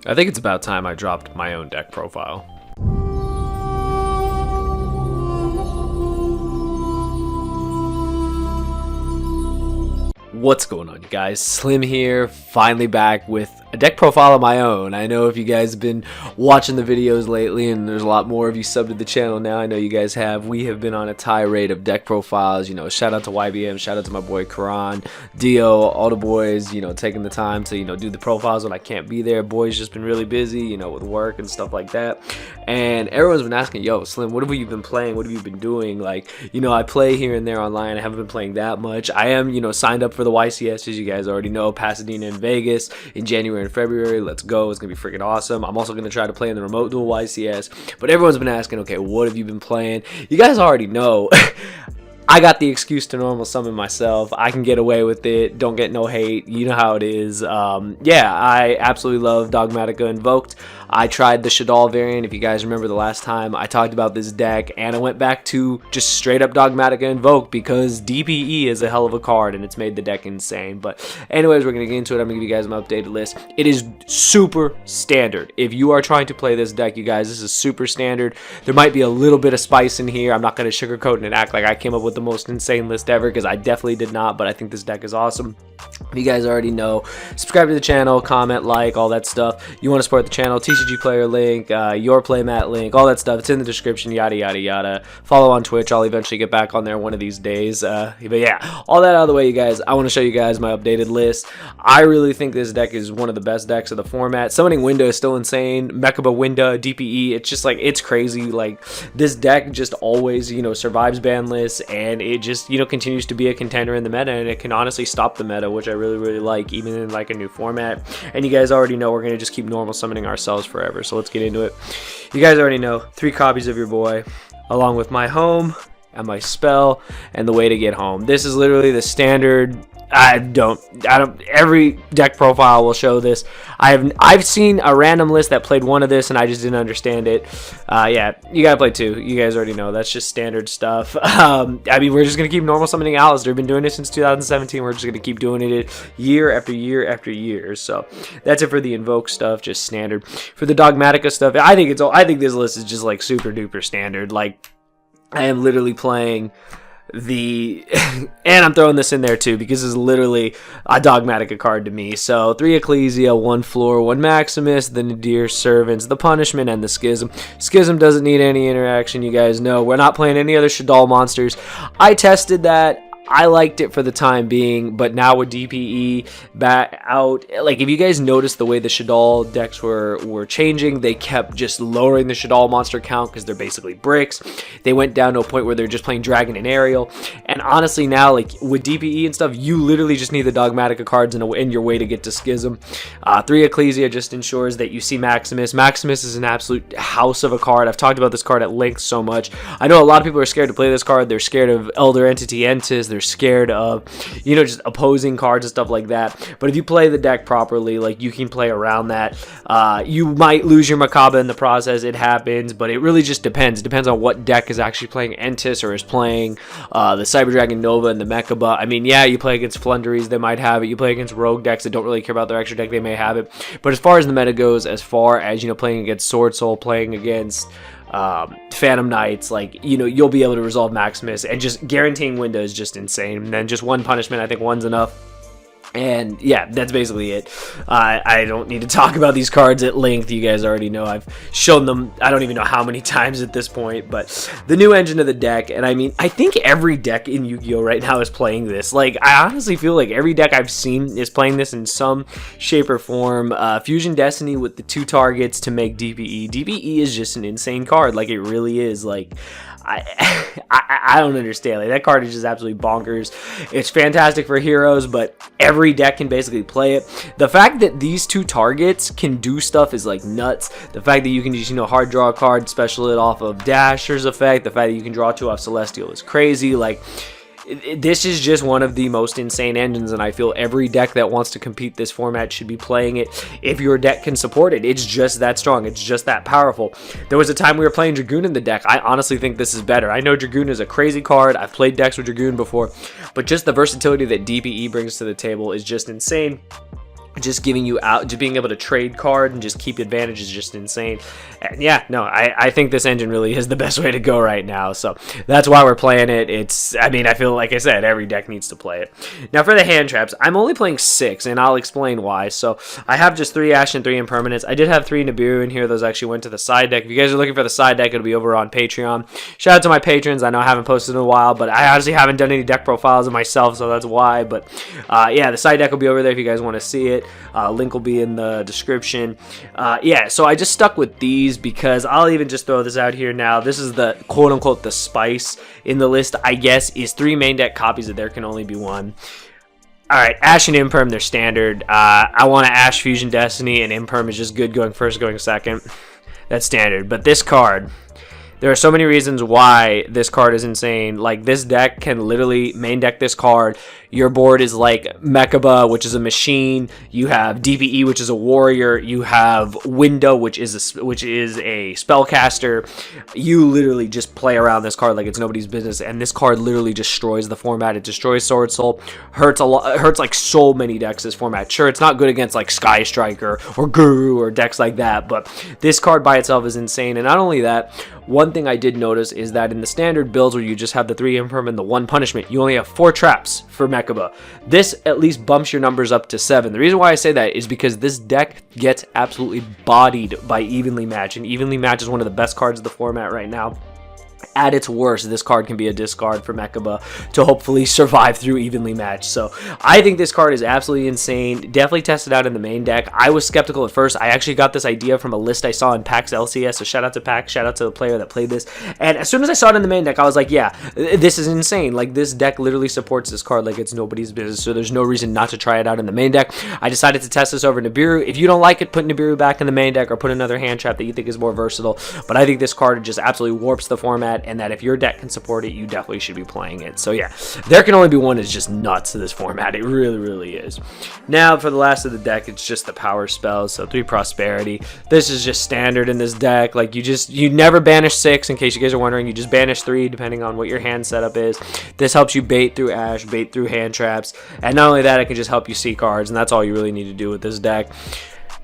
I think it's about time I dropped my own deck profile. What's going on, you guys? Slim here, finally back with a deck profile of my own. I know if you guys have been watching the videos lately, and there's a lot more of you subbed to the channel now, I know you guys have. We have been on a tirade of deck profiles. You know, shout out to YBM, shout out to my boy Karan, Dio, all the boys, you know, taking the time to, you know, do the profiles when I can't be there. Boys just been really busy, you know, with work and stuff like that. And everyone's been asking, yo, Slim, what have you been playing? What have you been doing? Like, you know, I play here and there online. I haven't been playing that much. I am, you know, signed up for the YCS, as you guys already know, Pasadena and Vegas in January and February. Let's go. It's gonna be freaking awesome. I'm also gonna try to play in the remote dual YCS. But everyone's been asking, okay, what have you been playing? You guys already know. I got the excuse to normal summon myself. I can get away with it. Don't get no hate. You know how it is. Yeah, I absolutely love DOGMATIKA Invoked. I tried the Shaddoll variant. If you guys remember the last time I talked about this deck, and I went back to just straight up DOGMATIKA Invoked because DPE is a hell of a card and it's made the deck insane. But anyways, we're going to get into it. I'm going to give you guys my updated list. It is super standard. If you are trying to play this deck, you guys, this is super standard. There might be a little bit of spice in here. I'm not going to sugarcoat and act like I came up with the most insane list ever, because I definitely did not, but I think this deck is awesome. If you guys already know, subscribe to the channel, comment, like, all that stuff. You want to support the channel, TCG player link, your playmat link, all that stuff. It's in the description, yada, yada, yada. Follow on Twitch. I'll eventually get back on there one of these days. But yeah, all that out of the way, you guys, I want to show you guys my updated list. I really think this deck is one of the best decks of the format. Summoning Window is still insane. Mechaba Window, DPE, it's just like, it's crazy. Like, this deck just always, you know, survives ban lists, and it just, you know, continues to be a contender in the meta, and it can honestly stop the meta, which I really like, even in like a new format. And you guys already know we're gonna just keep normal summoning ourselves forever, so let's get into it. You guys already know 3 copies of your boy, along with my home and my spell and the way to get home. This is literally the standard. Every deck profile will show this. I've seen a random list that played one of this and I just didn't understand it. Yeah, you gotta play 2. You guys already know that's just standard stuff. I mean, we're just gonna keep normal summoning Alistair. We've been doing it since 2017. We're just gonna keep doing it year after year after year. So that's it for the Invoke stuff, just standard. For the DOGMATIKA stuff, I think this list is just like super duper standard. Like, I am literally playing the and I'm throwing this in there too because this is literally a DOGMATIKA card to me. So 3 Ecclesia, 1 Floor, 1 Maximus, the Nadir Servants, the Punishment, and the Schism. Schism doesn't need any interaction, you guys know. We're not playing any other Shaddoll monsters. I tested that. I liked it for the time being, but now with DPE back out, like, if you guys noticed the way the Shaddoll decks were changing, they kept just lowering the Shaddoll monster count because they're basically bricks. They went down to a point where they're just playing Dragon and Aerial. And honestly now, like, with DPE and stuff, you literally just need the DOGMATIKA cards in your way to get to Schism. 3 Ecclesia just ensures that you see Maximus. Maximus is an absolute house of a card. I've talked about this card at length so much. I know a lot of people are scared to play this card. They're scared of Elder Entity Entis. They're scared of, you know, just opposing cards and stuff like that. But if you play the deck properly, like, you can play around that. You might lose your Mechaba in the process. It happens, but it really just depends. It depends on what deck is actually playing Entis or is playing the Cyber Dragon Nova and the Mechaba. I mean, yeah, you play against Flunderies, they might have it. You play against Rogue decks that don't really care about their extra deck, they may have it. But as far as the meta goes, as far as, you know, playing against Sword Soul, playing against Phantom Knights, like, you know, you'll be able to resolve Maximus, and just guaranteeing Window is just insane. And then just 1 Punishment, I think 1's enough. And yeah, that's basically it. I don't need to talk about these cards at length. You guys already know. I've shown them, I don't even know how many times at this point. But the new engine of the deck, and I mean, I think every deck in Yu-Gi-Oh! Right now is playing this. Like, I honestly feel like every deck I've seen is playing this in some shape or form. Fusion Destiny with the 2 targets to make DPE. DPE is just an insane card. Like, it really is. Like, I don't understand. Like, that card is just absolutely bonkers. It's fantastic for heroes, but every deck can basically play it. The fact that these 2 targets can do stuff is like nuts. The fact that you can just, you know, hard draw a card, special it off of Dasher's effect. The fact that you can draw 2 off Celestial is crazy. Like, this is just one of the most insane engines, and I feel every deck that wants to compete this format should be playing it if your deck can support it. It's just that strong. It's just that powerful. There was a time we were playing Dragoon in the deck. I honestly think this is better. I know Dragoon is a crazy card. I've played decks with Dragoon before, but just the versatility that DPE brings to the table is just insane. just giving you out, just being able to trade card and just keep advantage is just insane. And yeah, no, I think this engine really is the best way to go right now. So that's why we're playing it. I mean, I feel like I said, every deck needs to play it. Now for the hand traps, I'm only playing 6, and I'll explain why. So I have just 3 Ash and 3 Impermanents. I did have 3 Nibiru in here. Those actually went to the side deck. If you guys are looking for the side deck, it'll be over on Patreon. Shout out to my patrons. I know I haven't posted in a while, but I honestly haven't done any deck profiles of myself, so that's why. But yeah, the side deck will be over there if you guys want to see it. Link will be in the description. Yeah, so I just stuck with these because I'll even just throw this out here now. This is the quote-unquote the spice in the list, I guess, is 3 main deck copies of There Can Only Be One. Alright, Ash and Imperm, they're standard. I want to Ash Fusion Destiny, and Imperm is just good going first, going second. That's standard. But this card, there are so many reasons why this card is insane. Like, this deck can literally main deck this card. Your board is like Mechaba, which is a machine. You have DPE, which is a warrior. You have Window, which is a spellcaster. You literally just play around this card like it's nobody's business, and this card literally destroys the format. It destroys Sword Soul. Hurts a lot. Hurts like so many decks this format. Sure, it's not good against like Sky Striker or Guru or decks like that, but this card by itself is insane. And not only that, one thing I did notice is that in the standard builds where you just have the 3 Imperm and the 1 punishment, you only have 4 traps for Mechaba. This at least bumps your numbers up to 7. The reason why I say that is because this deck gets absolutely bodied by Evenly Match, and Evenly Match is one of the best cards of the format right now. At its worst, this card can be a discard for Mechaba to hopefully survive through Evenly Matched. So I think this card is absolutely insane. Definitely test it out in the main deck. I was skeptical at first. I actually got this idea from a list I saw in PAX LCS. So shout out to PAX. Shout out to the player that played this. And as soon as I saw it in the main deck, I was like, yeah, this is insane. Like, this deck literally supports this card like it's nobody's business. So there's no reason not to try it out in the main deck. I decided to test this over Nibiru. If you don't like it, put Nibiru back in the main deck or put another hand trap that you think is more versatile. But I think this card just absolutely warps the format, and that if your deck can support it, you definitely should be playing it. So yeah, There Can Only Be One is just nuts to this format. It really, really is. Now for the last of the deck, it's just the power spells. So 3 Prosperity. This is just standard in this deck. Like, you never banish 6, in case you guys are wondering. You just banish 3 depending on what your hand setup is. This helps you bait through Ash, bait through hand traps, and not only that, it can just help you see cards, and that's all you really need to do with this deck.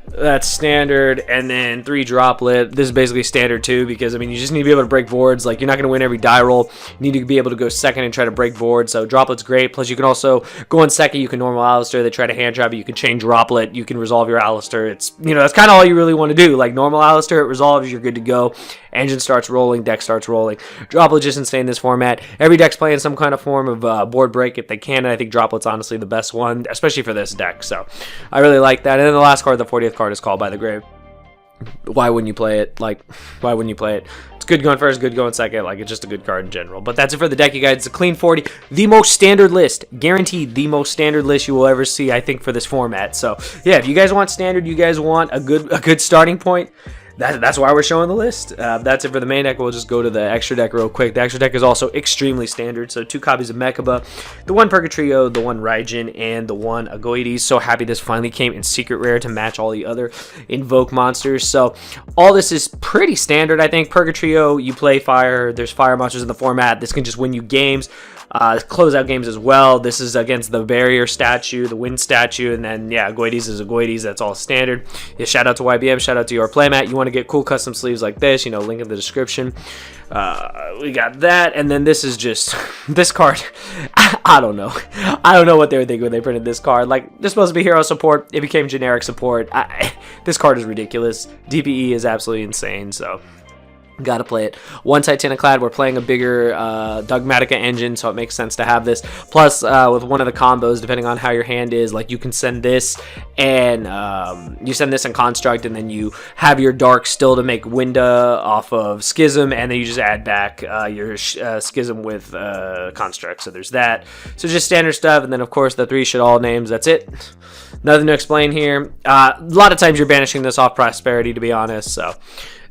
That's standard. And then 3 Droplet. This is basically standard too, because I mean, you just need to be able to break boards. Like, you're not going to win every die roll. You need to be able to go second and try to break boards. So Droplet's great. Plus, you can also go on second. You can normal Alistair. They try to hand trap it. You can chain Droplet. You can resolve your Alistair. It's, you know, that's kind of all you really want to do. Like, normal Alistair, it resolves. You're good to go. Engine starts rolling. Deck starts rolling. Droplet just insane in this format. Every deck's playing some kind of form of board break if they can. And I think Droplet's honestly the best one, especially for this deck. So I really like that. And then the last card, the 40th card, is Called by the Grave. Why wouldn't you play it? Like, why wouldn't you play it? It's good going first, good going second. Like, it's just a good card in general. But that's it for the deck, you guys. It's a clean 40. The most standard list. Guaranteed the most standard list you will ever see, I think, for this format. So, yeah, if you guys want standard, you guys want a good starting point, that's why we're showing the list. That's it for the main deck. We'll just go to the extra deck real quick. The extra deck is also extremely standard. So 2 copies of Mechaba, the 1 Purgatrio, the 1 Raijin, and the 1 Agoides. So happy this finally came in secret rare to match all the other Invoke monsters. So all this is pretty standard, I think. Purgatrio, you play fire. There's fire monsters in the format. This can just win you games. Closeout games as well. This is against the barrier statue, the wind statue, and then yeah, Agoides is Agoides. That's all standard. Yeah, shout out to YBM, shout out to your playmat. You want to get cool custom sleeves like this, you know, link in the description. We got that, and then this is just this card. I don't know what they were thinking when they printed this card. Like, this supposed to be hero support, it became generic support. This card is ridiculous. DPE is absolutely insane, so gotta play it. 1 Titaniclad, we're playing a bigger Dogmatika engine, so it makes sense to have this. Plus, with one of the combos, depending on how your hand is, like, you can send this and you send this in Construct, and then you have your Dark still to make Winda off of Schism, and then you just add back your Schism with Construct. So there's that. So just standard stuff, and then of course the 3 shit all names. That's it. Nothing to explain here. A lot of times you're banishing this off Prosperity, to be honest, so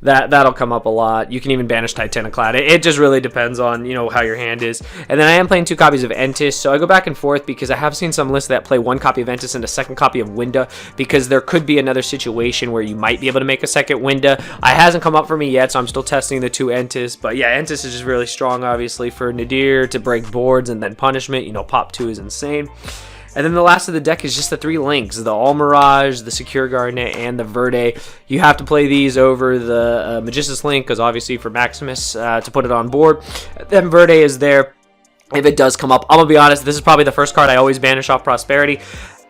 that'll come up a lot. You can even banish Titaniclad. It just really depends on, you know, how your hand is. And then I am playing 2 copies of Entis, so I go back and forth because I have seen some lists that play 1 copy of Entis and a 2nd copy of Winda, because there could be another situation where you might be able to make a 2nd Winda. It hasn't come up for me yet, so I'm still testing the 2 Entis. But yeah, Entis is just really strong, obviously, for Nadir to break boards and then punishment. You know, pop 2 is insane. And then the last of the deck is just the 3 links, the All Mirage, the Secure Garnet, and the Verde. You have to play these over the Magistus link, because obviously for Maximus to put it on board. Then Verde is there if it does come up. I'm going to be honest, this is probably the first card I always banish off Prosperity.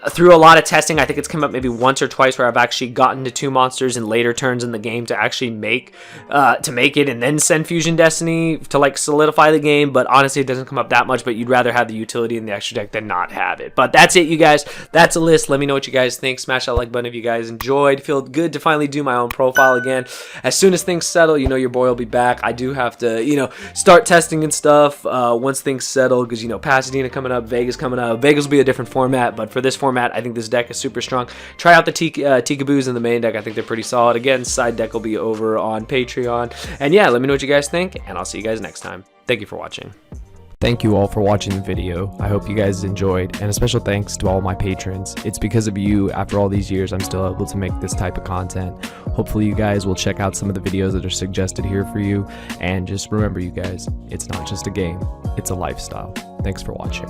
Through a lot of testing, I think it's come up maybe once or twice where I've actually gotten to 2 monsters in later turns in the game to actually make it and then send Fusion Destiny to like solidify the game. But honestly, it doesn't come up that much, but you'd rather have the utility in the extra deck than not have it. But that's it, you guys. That's a list. Let me know what you guys think. Smash that like button if you guys enjoyed. Feel good to finally do my own profile again. As soon as things settle, you know your boy will be back. I do have to, you know, start testing and stuff once things settle, because, you know, Pasadena coming up, Vegas coming up. Vegas will be a different format, but for this format, I think this deck is super strong. Try out the Tikaboos in the main deck. I think they're pretty solid. Again, side deck will be over on Patreon. And yeah, let me know what you guys think, and I'll see you guys next time. Thank you for watching. Thank you all for watching the video. I hope you guys enjoyed, and a special thanks to all my patrons. It's because of you, after all these years, I'm still able to make this type of content. Hopefully you guys will check out some of the videos that are suggested here for you, and just remember, you guys, it's not just a game, it's a lifestyle. Thanks for watching.